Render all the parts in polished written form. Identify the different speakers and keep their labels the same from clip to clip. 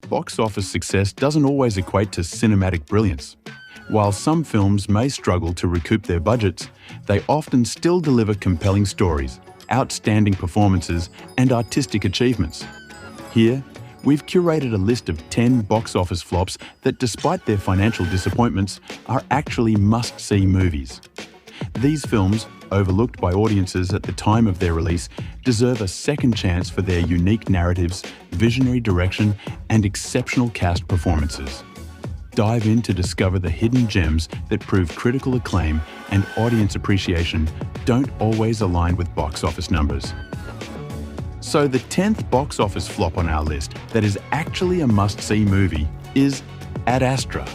Speaker 1: box office success doesn't always equate to cinematic brilliance. While some films may struggle to recoup their budgets, they often still deliver compelling stories, outstanding performances, and artistic achievements. Here, we've curated a list of 10 box office flops that, despite their financial disappointments, are actually must-see movies. These films, overlooked by audiences at the time of their release, deserve a second chance for their unique narratives, visionary direction, and exceptional cast performances. Dive in to discover the hidden gems that prove critical acclaim and audience appreciation don't always align with box office numbers. So the 10th box office flop on our list that is actually a must-see movie is Ad Astra.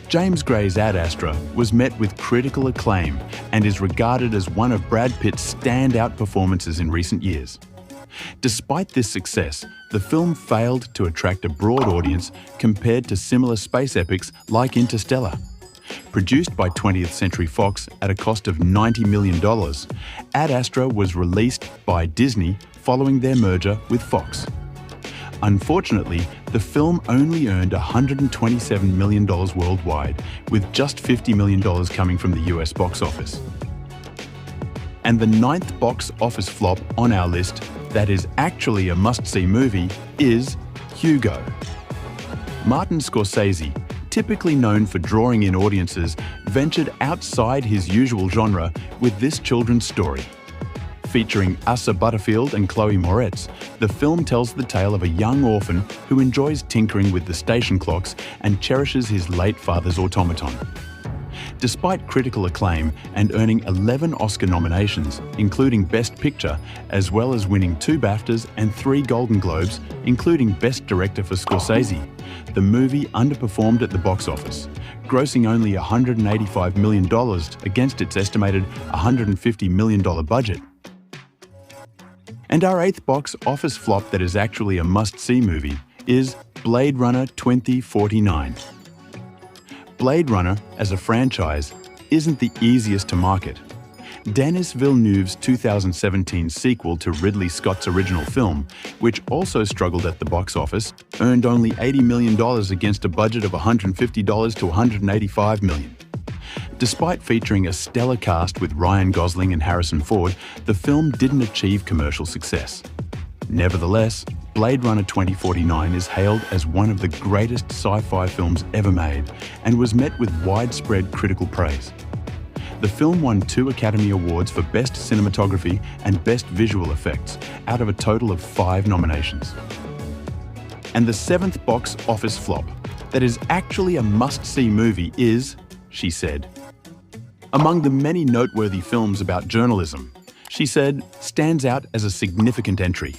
Speaker 1: James Gray's Ad Astra was met with critical acclaim and is regarded as one of Brad Pitt's standout performances in recent years. Despite this success, the film failed to attract a broad audience compared to similar space epics like Interstellar. Produced by 20th Century Fox at a cost of $90 million, Ad Astra was released by Disney following their merger with Fox. Unfortunately, the film only earned $127 million worldwide, with just $50 million coming from the US box office. And the 9th box office flop on our list that is actually a must-see movie is Hugo. Martin Scorsese, typically known for drawing in audiences, ventured outside his usual genre with this children's story. Featuring Asa Butterfield and Chloe Moretz, the film tells the tale of a young orphan who enjoys tinkering with the station clocks and cherishes his late father's automaton. Despite critical acclaim and earning 11 Oscar nominations, including Best Picture, as well as winning 2 BAFTAs and 3 Golden Globes, including Best Director for Scorsese, the movie underperformed at the box office, grossing only $185 million against its estimated $150 million budget. And our 8th box office flop that is actually a must-see movie is Blade Runner 2049. Blade Runner, as a franchise, isn't the easiest to market. Denis Villeneuve's 2017 sequel to Ridley Scott's original film, which also struggled at the box office, earned only $80 million against a budget of $150 to $185 million. Despite featuring a stellar cast with Ryan Gosling and Harrison Ford, the film didn't achieve commercial success. Nevertheless, Blade Runner 2049 is hailed as one of the greatest sci-fi films ever made and was met with widespread critical praise. The film won 2 Academy Awards for Best Cinematography and Best Visual Effects out of a total of 5 nominations. And the 7th box office flop that is actually a must-see movie is She Said. Among the many noteworthy films about journalism, She Said stands out as a significant entry.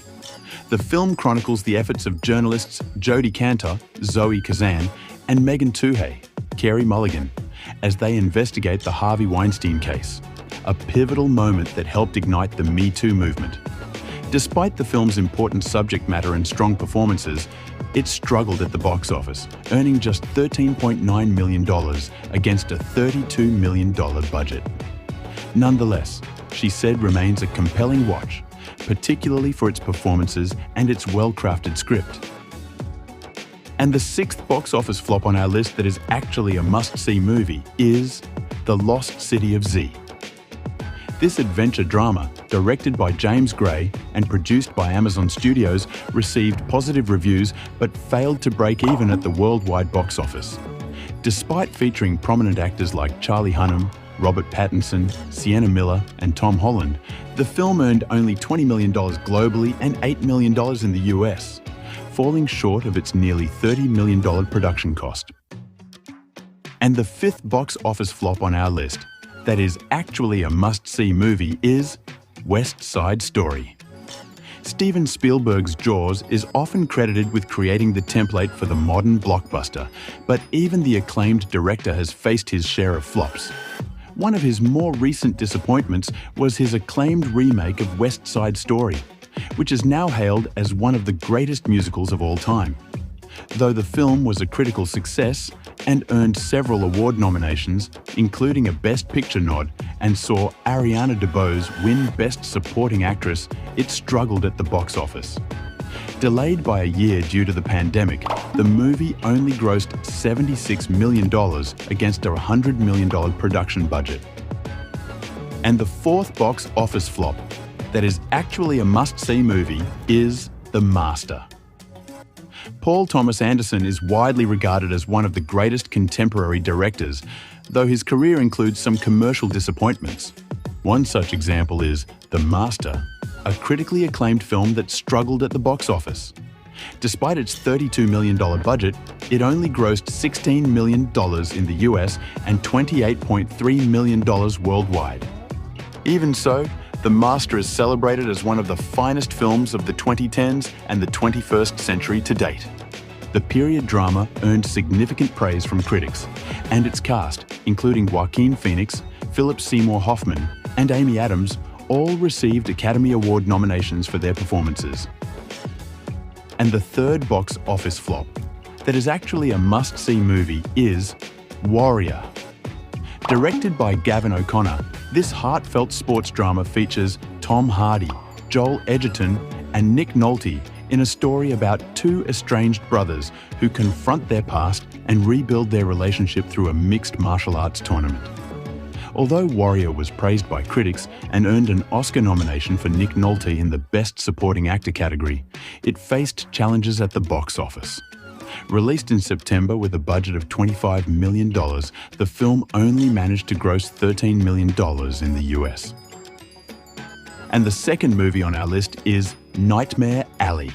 Speaker 1: The film chronicles the efforts of journalists Jodie Cantor, Zoe Kazan, and Megan Twohey, Carey Mulligan, as they investigate the Harvey Weinstein case, a pivotal moment that helped ignite the Me Too movement. Despite the film's important subject matter and strong performances, it struggled at the box office, earning just $13.9 million against a $32 million budget. Nonetheless, She Said remains a compelling watch, particularly for its performances and its well-crafted script. And the 6th box office flop on our list that is actually a must-see movie is The Lost City of Z. This adventure drama, directed by James Gray and produced by Amazon Studios, received positive reviews but failed to break even at the worldwide box office. Despite featuring prominent actors like Charlie Hunnam, Robert Pattinson, Sienna Miller, and Tom Holland, the film earned only $20 million globally and $8 million in the US, falling short of its nearly $30 million production cost. And the 5th box office flop on our list that is actually a must-see movie is Westside Story. Steven Spielberg's Jaws is often credited with creating the template for the modern blockbuster, but even the acclaimed director has faced his share of flops. One of his more recent disappointments was his acclaimed remake of West Side Story, which is now hailed as one of the greatest musicals of all time. Though the film was a critical success and earned several award nominations, including a Best Picture nod, and saw Ariana DeBose win Best Supporting Actress, it struggled at the box office. Delayed by a year due to the pandemic, the movie only grossed $76 million against a $100 million production budget. And the fourth box office flop, that is actually a must-see movie, is The Master. Paul Thomas Anderson is widely regarded as one of the greatest contemporary directors, though his career includes some commercial disappointments. One such example is The Master, a critically acclaimed film that struggled at the box office. Despite its $32 million budget, it only grossed $16 million in the US and $28.3 million worldwide. Even so, The Master is celebrated as one of the finest films of the 2010s and the 21st century to date. The period drama earned significant praise from critics, and its cast, including Joaquin Phoenix, Philip Seymour Hoffman, and Amy Adams, all received Academy Award nominations for their performances. And the third box office flop, that is actually a must-see movie, is Warrior. Directed by Gavin O'Connor, this heartfelt sports drama features Tom Hardy, Joel Edgerton, and Nick Nolte in a story about two estranged brothers who confront their past and rebuild their relationship through a mixed martial arts tournament. Although Warrior was praised by critics and earned an Oscar nomination for Nick Nolte in the Best Supporting Actor category, it faced challenges at the box office. Released in September with a budget of $25 million, the film only managed to gross $13 million in the US. And the second movie on our list is Nightmare Alley.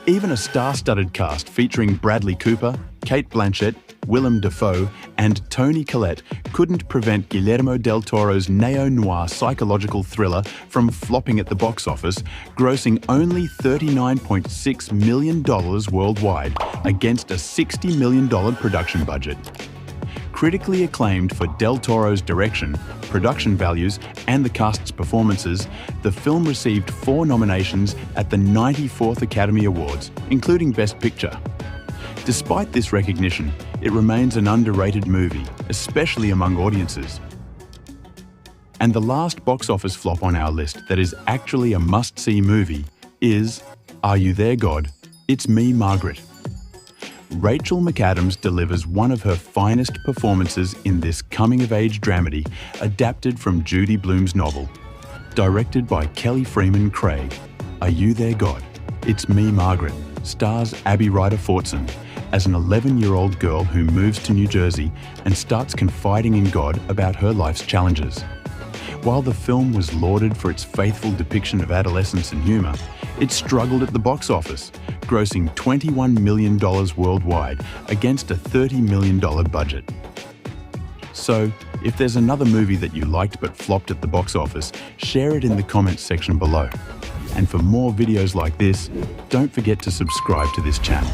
Speaker 1: Even a star-studded cast featuring Bradley Cooper, Cate Blanchett, Willem Dafoe, and Toni Collette couldn't prevent Guillermo del Toro's neo-noir psychological thriller from flopping at the box office, grossing only $39.6 million worldwide against a $60 million production budget. Critically acclaimed for Del Toro's direction, production values, and the cast's performances, the film received 4 nominations at the 94th Academy Awards, including Best Picture. Despite this recognition, it remains an underrated movie, especially among audiences. And the last box office flop on our list that is actually a must-see movie is Are You There, God? It's Me, Margaret. Rachel McAdams delivers one of her finest performances in this coming-of-age dramedy adapted from Judy Blume's novel. Directed by Kelly Freeman Craig, Are You There, God? It's Me, Margaret stars Abby Ryder-Fortson as an 11-year-old girl who moves to New Jersey and starts confiding in God about her life's challenges. While the film was lauded for its faithful depiction of adolescence and humour, it struggled at the box office, grossing $21 million worldwide against a $30 million budget. So, if there's another movie that you liked but flopped at the box office, share it in the comments section below. And for more videos like this, don't forget to subscribe to this channel.